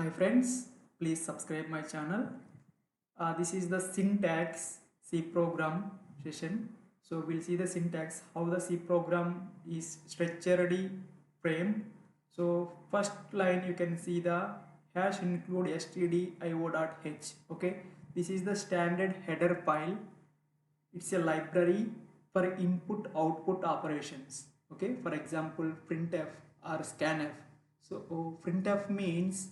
Hi friends, please subscribe my channel. This is the syntax C program session. So we'll see the syntax, how the C program is structurally framed. So first line you can see the hash include stdio.h. Okay, this is the standard header file. It's a library for input output operations. Okay, for example printf or scanf. So printf means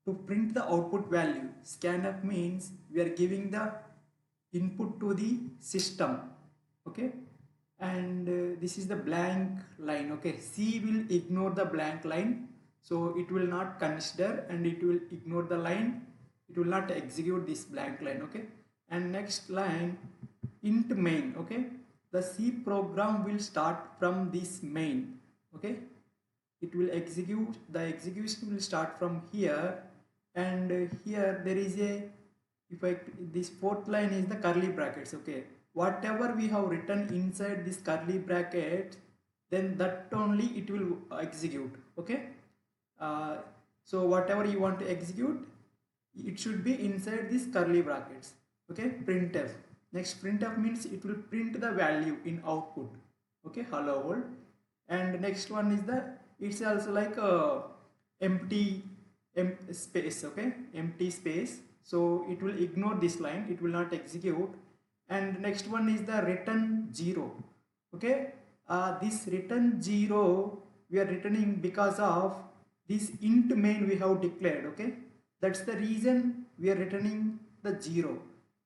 to print the output value. Scanf means we are giving the input to the system. Okay, and this is the blank line. Okay, C will ignore the blank line, so it will not consider and it will ignore the line. It will not execute this blank line. Okay, and next line int main. Okay, the C program will start from this main. Okay, it will execute, the execution will start from here, and here there is a, if I, this fourth line is the curly brackets. Okay, whatever we have written inside this curly bracket, then that only it will execute. Okay, so whatever you want to execute, it should be inside these curly brackets. Okay, printf. Next, printf means it will print the value in output. Okay, hello world. And next one is the, it's also like a empty space. Okay, empty space, so it will ignore this line, it will not execute. And next one is the return 0. Okay, this return 0 we are returning because of this int main we have declared. Okay, that's the reason we are returning the 0.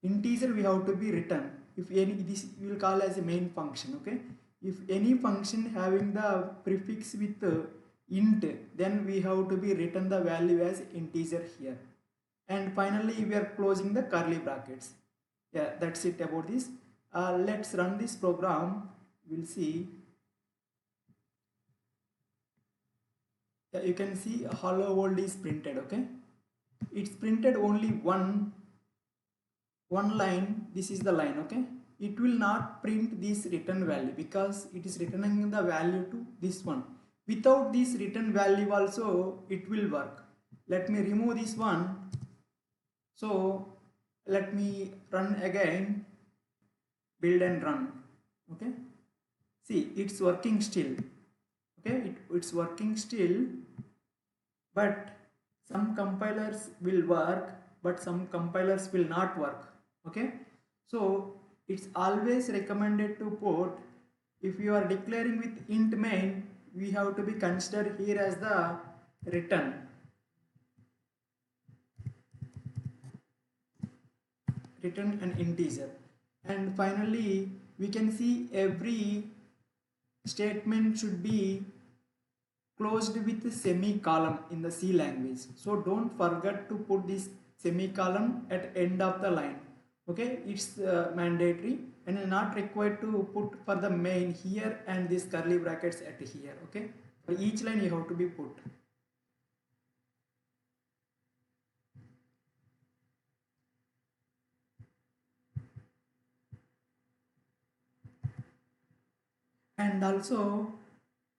Integer we have to be written. If any, this we will call as a main function. Okay, if any function having the prefix with int, then we have to be written the value as integer here. And finally we are closing the curly brackets. Yeah, that's it about this. Let's run this program. We'll see. Yeah, you can see hello world is printed. Okay, it's printed only one line. This is the line. Okay, it will not print this return value because it is returning the value to this one. Without this return value also it will work. Let me remove this one. So let me run again, build and run. Okay, see, it's working still. Okay, it's working still, but some compilers will work, but some compilers will not work. Okay, so it's always recommended to put, if you are declaring with int main, we have to be considered here as the return an integer. And finally we can see every statement should be closed with semicolon in the C language. So don't forget to put this semicolon at end of the line. Okay, it's mandatory and not required to put for the main here and this curly brackets at here. Okay, for each line you have to be put. And also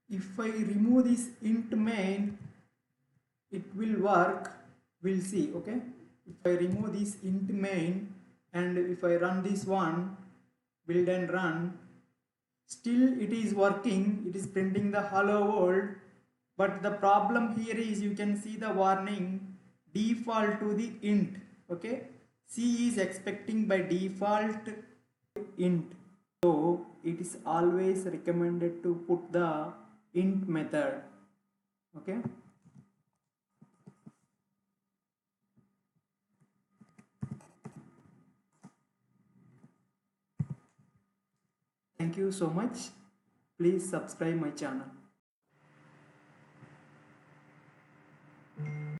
if I remove this int main, it will work. We'll see. Okay, if I remove this int main and if I run this one, build and run, still it is working, it is printing the hello world. But the problem here is, you can see the warning default to the int. Okay, C is expecting by default int, so it is always recommended to put the int method. Okay, thank you so much. Please subscribe my channel.